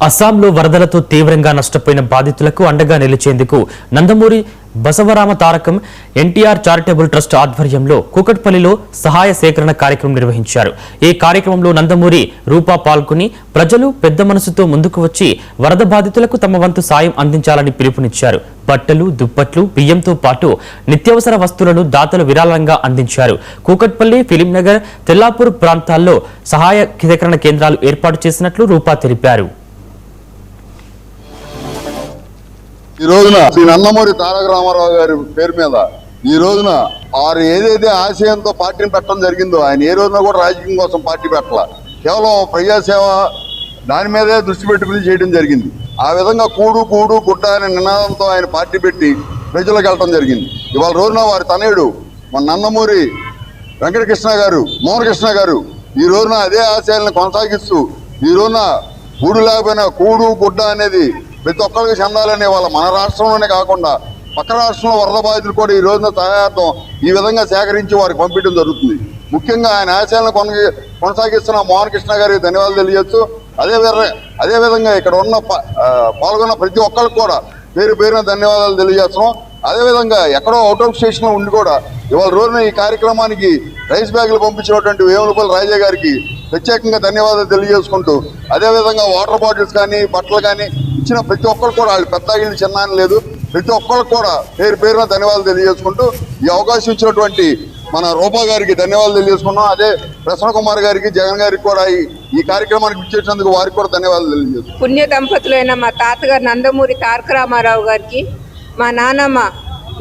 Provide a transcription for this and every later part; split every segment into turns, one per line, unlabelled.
అస్సాంలో వరదలతో తీవ్రంగా నష్టపోయిన బాధితులకు అండగా నిలిచేందుకు నందమూరి బసవరామ తారకం ఎన్టీఆర్ చారిటబుల్ ట్రస్ట్ ఆధ్వర్యంలో కూకట్పల్లిలో సహాయ సేకరణ కార్యక్రమం నిర్వహించారు. ఈ కార్యక్రమంలో నందమూరి రూపా పాల్గొని ప్రజలు పెద్ద మనసుతో ముందుకు వచ్చి వరద బాధితులకు తమ వంతు సాయం అందించాలని పిలుపునిచ్చారు. బట్టలు, దుప్పట్లు, బియ్యంతో పాటు నిత్యావసర వస్తువులను దాతలు విరాళంగా అందించారు. కూకట్పల్లి, ఫిలింనగర్, తెల్లాపూర్ ప్రాంతాల్లో సహాయ సేకరణ కేంద్రాలు ఏర్పాటు చేసినట్లు రూపా తెలిపారు.
ఈ రోజున శ్రీ నందమూరి తారక రామారావు గారి పేరు మీద ఈ రోజున వారు ఏదైతే ఆశయంతో పార్టీని పెట్టడం జరిగిందో, ఆయన ఏ రోజున కూడా రాజకీయం కోసం పార్టీ పెట్టాల, కేవలం ప్రజాసేవ దాని మీదే దృష్టి పెట్టుకుని చేయడం జరిగింది. ఆ విధంగా కూడు గుడ్డ అనే నినాదంతో ఆయన పార్టీ పెట్టి ప్రజలకు వెళ్ళడం జరిగింది. ఇవాళ రోజున వారి తనయుడు మన నందమూరి వెంకటకృష్ణ గారు, మోహన కృష్ణ గారు ఈ రోజున అదే ఆశయాలను కొనసాగిస్తూ ఈ రోజున కూడు లేకపోయినా కూడు గుడ్డ అనేది ప్రతి ఒక్కరికి చెందాలనే వాళ్ళ మన రాష్ట్రంలోనే కాకుండా పక్క రాష్ట్రంలో వరద బాధితులు కూడా ఈ రోజున సహాయార్థం ఈ విధంగా సేకరించి వారికి పంపించడం జరుగుతుంది. ముఖ్యంగా ఆయన ఆశయాలను కొనసాగిస్తున్న మోహన కృష్ణ గారికి ధన్యవాదాలు తెలియజేస్తూ అదేవిధంగా ఇక్కడ ఉన్న పాల్గొన్న ప్రతి ఒక్కరికి కూడా పేరు పేరున ధన్యవాదాలు తెలియజేస్తున్నాం. అదేవిధంగా ఎక్కడో అవుట్ ఆఫ్ స్టేషన్లో ఉండి కూడా ఇవాళ రోజున ఈ కార్యక్రమానికి రైస్ బ్యాగులు పంపించినటువంటి వేములపల్లి రాజా గారికి ప్రత్యేకంగా ధన్యవాదాలు తెలియజేసుకుంటూ, అదేవిధంగా వాటర్ బాటిల్స్ కానీ బట్టలు కానీ ఇచ్చిన ప్రతి ఒక్కరు కూడా వాళ్ళు పెద్ద ఇళ్ళు చిన్న లేదు ప్రతి ఒక్కరికి కూడా పేరు పేరున ధన్యవాదాలు తెలియజేసుకుంటూ ఈ అవకాశం ఇచ్చినటువంటి మన రూపా గారికి ధన్యవాదాలు తెలియజేసుకున్నాం. అదే ప్రసన్న కుమార్ గారికి, జగన్ గారికి కూడా ఈ కార్యక్రమానికి ఇచ్చేసినందుకు వారికి కూడా ధన్యవాదాలు తెలియజేస్తున్నాం.
పుణ్య దంపతులైన మా తాతగారు నందమూరి తారక రామారావు గారికి, మా నాన్నమ్మ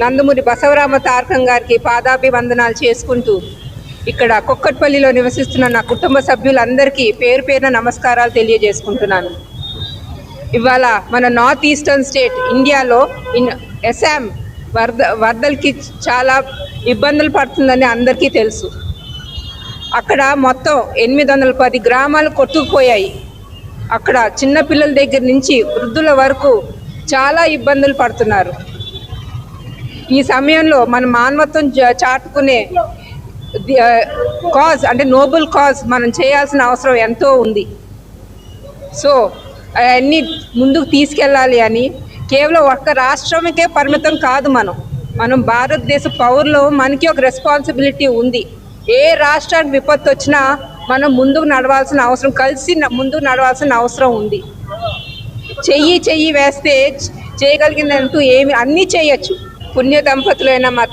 నందమూరి బసవరామ తారకం గారికి పాదాభివందనాలు చేసుకుంటూ ఇక్కడ కుక్కట్పల్లిలో నివసిస్తున్న నా కుటుంబ సభ్యులందరికీ పేరు పేరున నమస్కారాలు తెలియజేసుకుంటున్నాను. ఇవాళ మన నార్త్ ఈస్టర్న్ స్టేట్ ఇండియాలో అస్సాం వరదలకి చాలా ఇబ్బందులు పడుతుందని అందరికీ తెలుసు. అక్కడ మొత్తం 810 గ్రామాలు కొట్టుకుపోయాయి. అక్కడ చిన్నపిల్లల దగ్గర నుంచి వృద్ధుల వరకు చాలా ఇబ్బందులు పడుతున్నారు. ఈ సమయంలో మన మానవత్వం చాటుకునే కాజ్ అంటే నోబెల్ కాజ్ మనం చేయాల్సిన అవసరం ఎంతో ఉంది. సో అవన్నీ ముందుకు తీసుకెళ్ళాలి అని కేవలం ఒక్క రాష్ట్రంకే పరిమితం కాదు. మనం భారతదేశ పౌరులు, మనకి ఒక రెస్పాన్సిబిలిటీ ఉంది. ఏ రాష్ట్రానికి విపత్తు వచ్చినా మనం ముందుకు నడవాల్సిన అవసరం, కలిసి ముందుకు నడవాల్సిన అవసరం ఉంది. చెయ్యి వేస్తే చేయగలిగినంటూ అన్నీ చేయొచ్చు. పుణ్య దంపతులైన మా